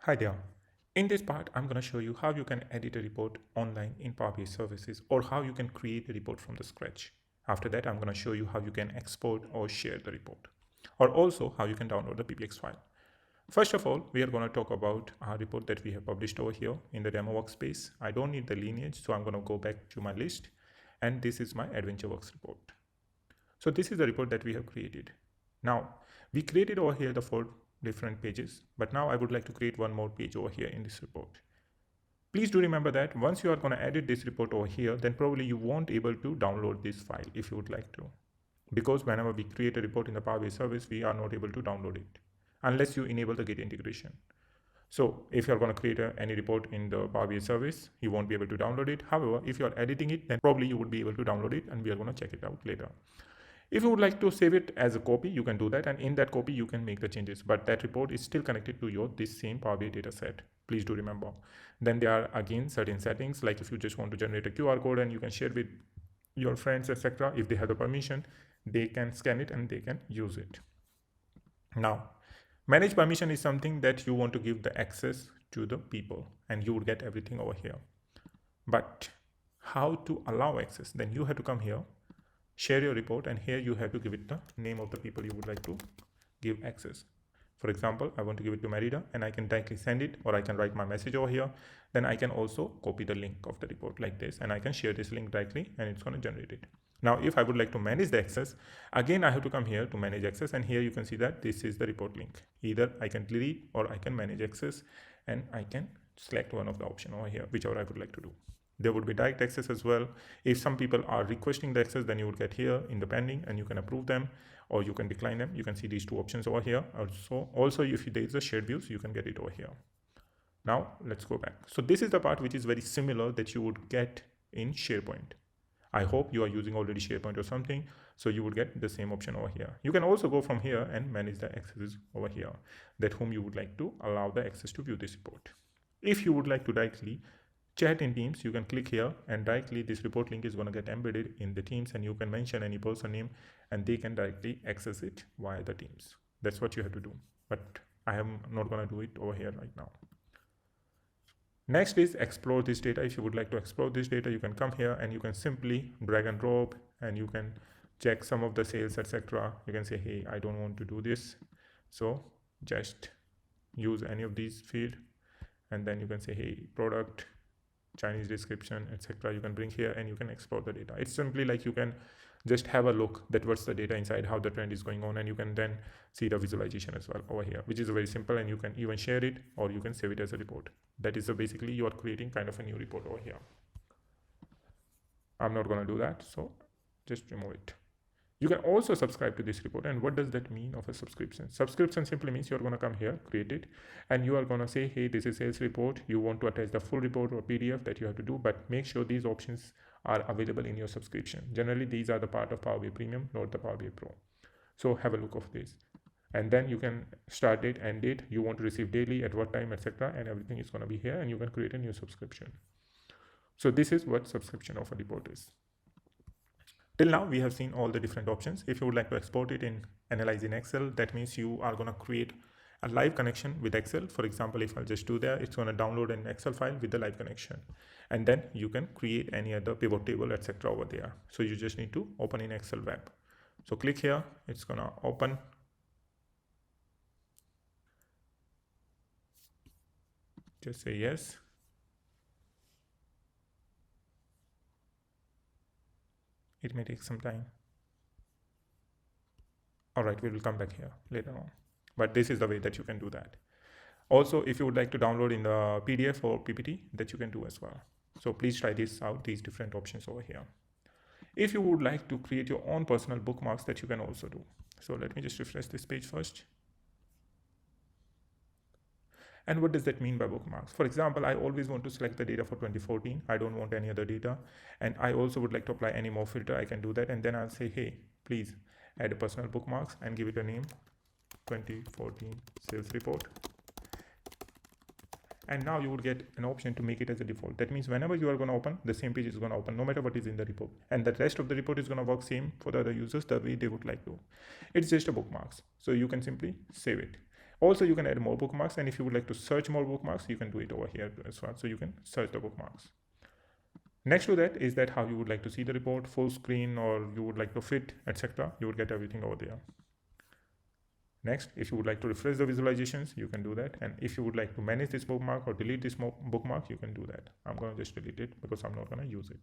Hi there. In this part, I'm going to show you how you can edit a report online in Power BI services or how you can create a report from the scratch. After that, I'm going to show you how you can export or share the report or also how you can download the PBX file. First of all, we are going to talk about our report that we have published over here in the demo workspace. I don't need the lineage, so I'm going to go back to my list and this is my AdventureWorks report. So this is the report that we have created. Now, we created over here the 4 different pages, but now I would like to create one more page over here in this report. Please do remember that once you are going to edit this report over here, then probably you won't able to download this file if you would like to. Because whenever we create a report in the Power BI service, we are not able to download it unless you enable the Git integration. So if you're going to create any report in the Power BI service, you won't be able to download it. However, if you're editing it, then probably you would be able to download it and we are going to check it out later. If you would like to save it as a copy, you can do that, and in that copy you can make the changes, but that report is still connected to this same Power BI data set. Please do remember. Then there are again certain settings, like if you just want to generate a QR code and you can share with your friends, etc. If they have the permission, they can scan it and they can use it. Now, manage permission is something that you want to give the access to the people and you would get everything over here. But how to allow access? Then you have to come here, share your report, and here you have to give it the name of the people you would like to give access. For example, I want to give it to Merida and I can directly send it, or I can write my message over here. Then I can also copy the link of the report like this and I can share this link directly and it's going to generate it. Now, if I would like to manage the access, again, I have to come here to manage access, and here you can see that this is the report link. Either I can delete or I can manage access, and I can select one of the option over here, whichever I would like to do. There would be direct access as well. If some people are requesting the access, then you would get here in the pending and you can approve them or you can decline them. You can see these 2 options over here. Also if there is a shared views, you can get it over here. Now let's go back. So this is the part which is very similar that you would get in SharePoint. I hope you are using already SharePoint or something, so you would get the same option over here. You can also go from here and manage the accesses over here, that whom you would like to allow the access to view this report. If you would like to directly chat in Teams, you can click here and directly this report link is going to get embedded in the Teams, and you can mention any person name and they can directly access it via the Teams. That's what you have to do, but I am not going to do it over here right now. Next is explore this data. If you would like to explore this data, you can come here and you can simply drag and drop and you can check some of the sales, etc. You can say, hey, I don't want to do this, so just use any of these field, and then you can say, hey, product, Chinese description, etc. You can bring here and you can explore the data. It's simply like you can just have a look that what's the data inside, how the trend is going on, and you can then see the visualization as well over here, which is very simple, and you can even share it or you can save it as a report. That is basically you are creating kind of a new report over here. I'm not going to do that, so just remove it. You can also subscribe to this report. And what does that mean of a subscription? Subscription simply means you're going to come here, create it, and you are going to say, hey, this is sales report. You want to attach the full report or PDF that you have to do, but make sure these options are available in your subscription. Generally, these are the part of Power BI Premium, not the Power BI Pro. So have a look of this. And then you can start date, end date, you want to receive daily, at what time, etc. And everything is going to be here, and you can create a new subscription. So this is what subscription of a report is. Till now, we have seen all the different options. If you would like to export it in Analyze in Excel, that means you are going to create a live connection with Excel. For example, if I'll just do that, it's going to download an Excel file with the live connection. And then you can create any other pivot table, etc. over there. So you just need to open in Excel web. So click here, it's going to open. Just say yes. It may take some time. All right, we will come back here later on. But this is the way that you can do that. Also, if you would like to download in the PDF or PPT, that you can do as well. So please try this out, these different options over here. If you would like to create your own personal bookmarks, that you can also do. So let me just refresh this page first. And what does that mean by bookmarks? For example, I always want to select the data for 2014. I don't want any other data. And I also would like to apply any more filter. I can do that. And then I'll say, hey, please add a personal bookmarks and give it a name, 2014 sales report. And now you would get an option to make it as a default. That means whenever you are going to open, the same page is going to open, no matter what is in the report. And the rest of the report is going to work same for the other users the way they would like to. It's just a bookmarks. So you can simply save it. Also, you can add more bookmarks, and if you would like to search more bookmarks, you can do it over here as well. So you can search the bookmarks. Next to that is that how you would like to see the report, full screen, or you would like to fit, etc. You would get everything over there. Next, if you would like to refresh the visualizations, you can do that. And if you would like to manage this bookmark or delete this bookmark, you can do that. I'm going to just delete it because I'm not going to use it.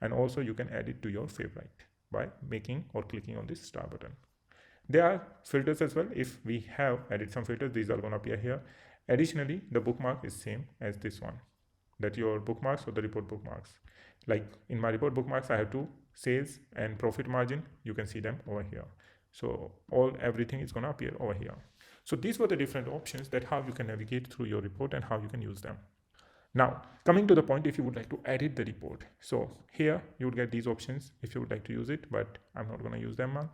And also you can add it to your favorite by making or clicking on this star button. There are filters as well. If we have added some filters, these are going to appear here. Additionally, the bookmark is same as this one, that your bookmarks or the report bookmarks. Like in my report bookmarks, I have two, sales and profit margin. You can see them over here. So everything is going to appear over here. So these were the different options that how you can navigate through your report and how you can use them. Now, coming to the point, if you would like to edit the report. So here you would get these options if you would like to use it, but I'm not going to use them now.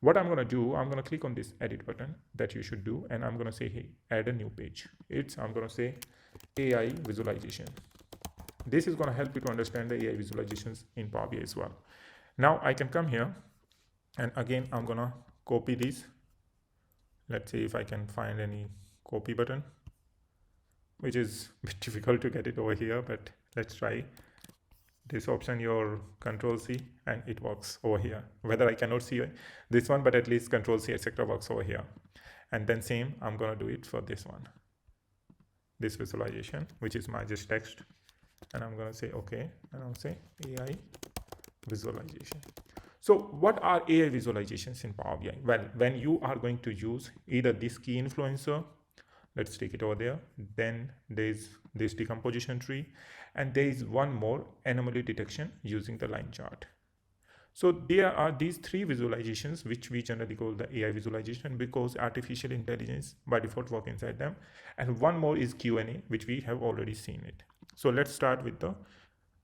What I'm going to do, I'm going to click on this edit button that you should do, and I'm going to say, hey, add a new page. I'm going to say AI visualization. This is going to help you to understand the AI visualizations in Power BI as well. Now I can come here, and again, I'm going to copy these. Let's see if I can find any copy button, which is a bit difficult to get it over here, but let's try. This option, your Control C, and it works over here. Whether I cannot see this one, but at least Control C, etc. works over here. And then same, I'm going to do it for this one, this visualization, which is my just text. And I'm going to say okay, and I'll say AI visualization. So what are AI visualizations in Power BI? Well, when you are going to use either this key influencer, let's take it over there, then there's this decomposition tree, and there is one more, anomaly detection using the line chart. So there are these three visualizations which we generally call the AI visualization because artificial intelligence by default work inside them. And one more is Q&A, which we have already seen it. So let's start with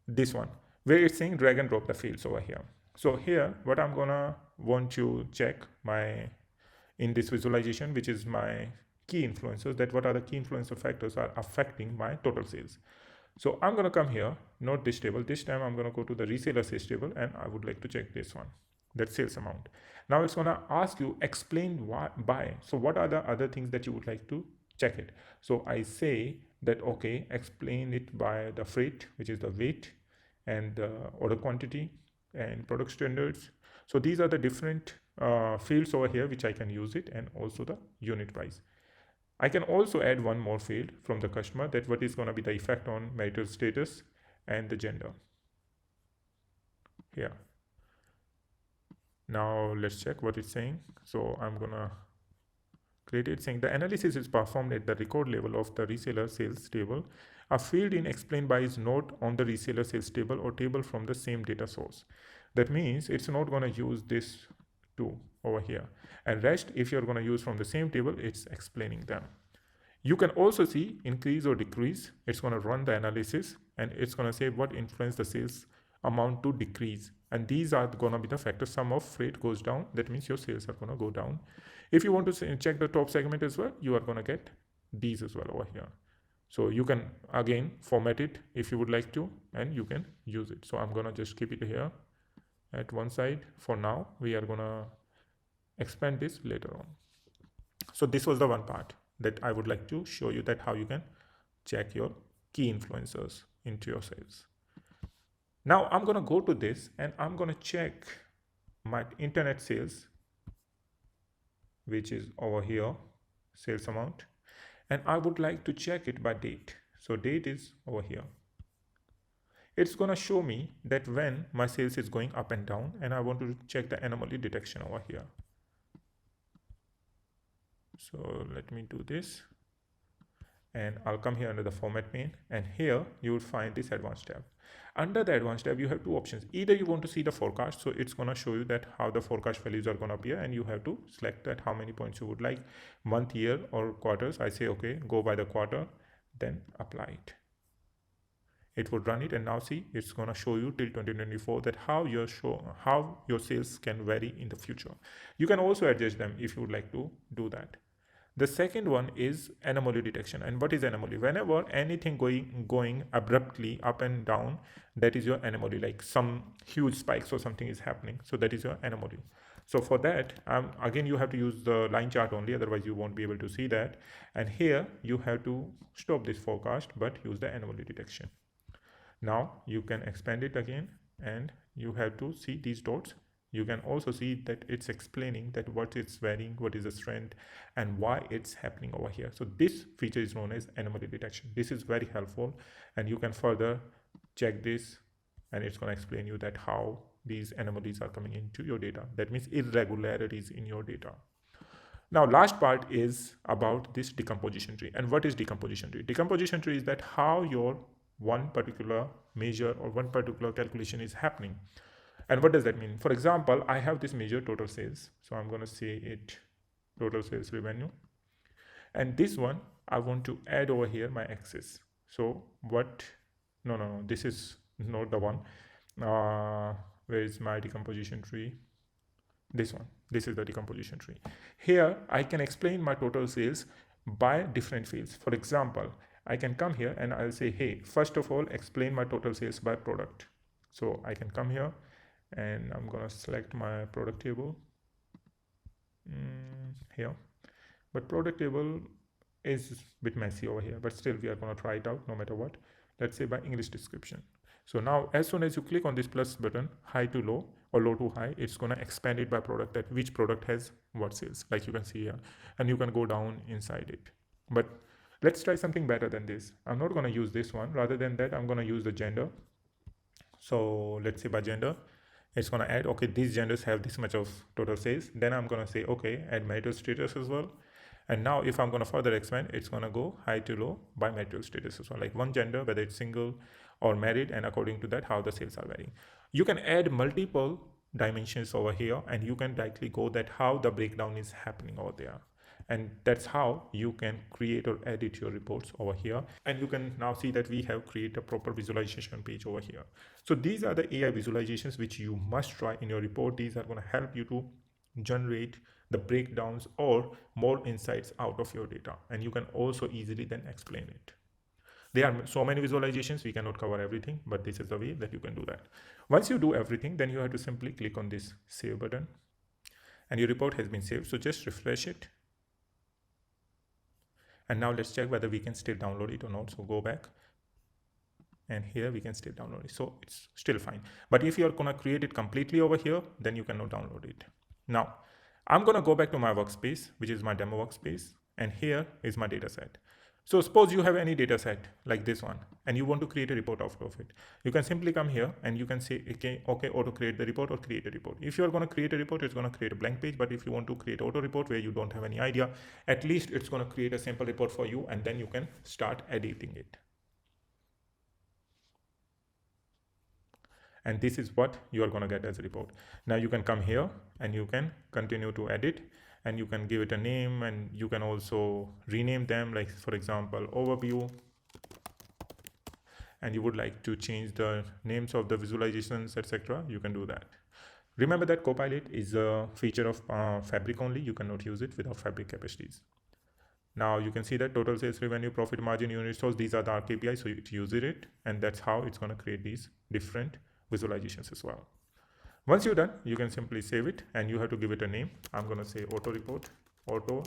this one where it's saying drag and drop the fields over here. So here, what I'm gonna want to check in this visualization, which is my key influencers, that what are the key influencer factors are affecting my total sales. So I'm going to come here, not this table. This time I'm going to go to the reseller sales table, and I would like to check this one, that sales amount. Now it's going to ask you explain why by. So what are the other things that you would like to check it? So I say that, okay, explain it by the freight, which is the weight, and order quantity and product standards. So these are the different fields over here which I can use it, and also the unit price. I can also add one more field from the customer, that what is going to be the effect on marital status and the gender. Here. Now let's check what it's saying. So I'm going to create it saying the analysis is performed at the record level of the reseller sales table. A field in explained by is not on the reseller sales table or table from the same data source. That means it's not going to use this two over here, and rest if you're going to use from the same table, it's explaining them. You can also see increase or decrease. It's going to run the analysis, and it's going to say what influence the sales amount to decrease, and these are going to be the factors. Sum of freight goes down, that means your sales are going to go down. If you want to check the top segment as well, you are going to get these as well over here. So you can again format it if you would like to, and you can use it. So I'm going to just keep it here at one side for now. We are going to expand this later on. So this was the one part that I would like to show you, that how you can check your key influencers into your sales. Now I'm going to go to this, and I'm going to check my internet sales, which is over here, sales amount, and I would like to check it by date. So date is over here. It's going to show me that when my sales is going up and down, and I want to check the anomaly detection over here. So let me do this, and I'll come here under the format pane, and here you will find this advanced tab. Under the advanced tab, you have two options. Either you want to see the forecast, so it's going to show you that how the forecast values are going to appear, and you have to select that how many points you would like, month, year, or quarters. I say okay, go by the quarter, then apply it. It would run it, and now see, it's going to show you till 2024 that how your sales can vary in the future. You can also adjust them if you would like to do that. The second one is anomaly detection. And what is anomaly? Whenever anything going abruptly up and down, that is your anomaly, like some huge spikes or something is happening. So that is your anomaly. So for that, again, you have to use the line chart only, otherwise you won't be able to see that. And here you have to stop this forecast, but use the anomaly detection. Now you can expand it again, and you have to see these dots. You can also see that it's explaining that what it's varying, what is the strength, and why it's happening over here. So this feature is known as anomaly detection. This is very helpful, and you can further check this, and it's going to explain you that how these anomalies are coming into your data. That means irregularities in your data. Now, last part is about this decomposition tree. And what is decomposition tree? Decomposition tree is that how your one particular measure or one particular calculation is happening. And what does that mean? For example, I have this measure total sales. So I'm going to say it total sales revenue. And this one, I want to add over here my axis. So what? No, this is not the one. Where is my decomposition tree? This one. This is the decomposition tree. Here I can explain my total sales by different fields. For example, I can come here and I'll say, hey, first of all, explain my total sales by product. So I can come here and I'm gonna select my product table here, but product table is a bit messy over here, but still we are gonna try it out no matter what. Let's say by English description. So now as soon as you click on this plus button, high to low or low to high, it's going to expand it by product, that which product has what sales, like you can see here, and you can go down inside it. But let's try something better than this. I'm not going to use this one. Rather than that, I'm going to use the gender. So let's say by gender, it's going to add, okay, these genders have this much of total sales. Then I'm going to say, okay, add marital status as well. And now if I'm going to further expand, it's going to go high to low by marital status as well, like one gender, whether it's single or married, and according to that, how the sales are varying. You can add multiple dimensions over here, and you can directly go that how the breakdown is happening over there. And that's how you can create or edit your reports over here. And you can now see that we have created a proper visualization page over here. So these are the AI visualizations which you must try in your report. These are going to help you to generate the breakdowns or more insights out of your data, and you can also easily then explain it. There are so many visualizations, we cannot cover everything, but this is the way that you can do that. Once you do everything, then you have to simply click on this save button, and your report has been saved. So just refresh it, and now let's check whether we can still download it or not. So go back, and here we can still download it, so it's still fine. But if you are going to create it completely over here, then you cannot download it. Now I'm going to go back to my workspace, which is my demo workspace, and here is my data set. So suppose you have any data set like this one, and you want to create a report out of it. You can simply come here and you can say, okay, auto create the report or create a report. If you're going to create a report, it's going to create a blank page. But if you want to create auto report where you don't have any idea, at least it's going to create a simple report for you, and then you can start editing it. And this is what you are going to get as a report. Now you can come here and you can continue to edit, and you can give it a name, and you can also rename them, like for example, overview. And you would like to change the names of the visualizations, etc. You can do that. Remember that Copilot is a feature of Fabric only. You cannot use it without Fabric capacities. Now you can see that total sales revenue, profit margin, unit stores, these are the KPIs, so you use it, and that's how it's going to create these different visualizations as well. Once you're done, you can simply save it, and you have to give it a name. I'm going to say auto report, auto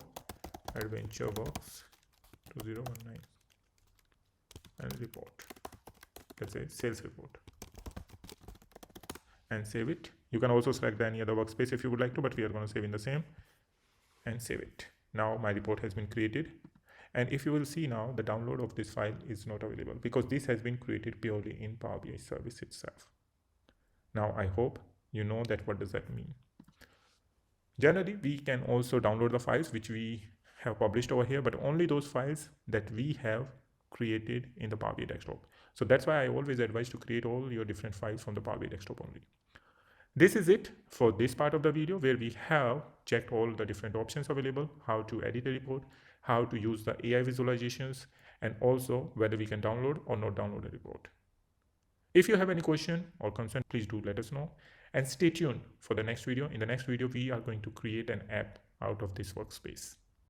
adventure works 2019, and report. Let's say sales report, and save it. You can also select any other workspace if you would like to, but we are going to save in the same, and save it. Now my report has been created, and if you will see now, the download of this file is not available because this has been created purely in Power BI service itself. Now I hope you know that what does that mean. Generally, we can also download the files which we have published over here, but only those files that we have created in the Power BI desktop. So that's why I always advise to create all your different files from the Power BI desktop only. This is it for this part of the video, where we have checked all the different options available, how to edit a report, how to use the AI visualizations, and also whether we can download or not download a report. If you have any question or concern, please do let us know, and stay tuned for the next video. In the next video, we are going to create an app out of this workspace.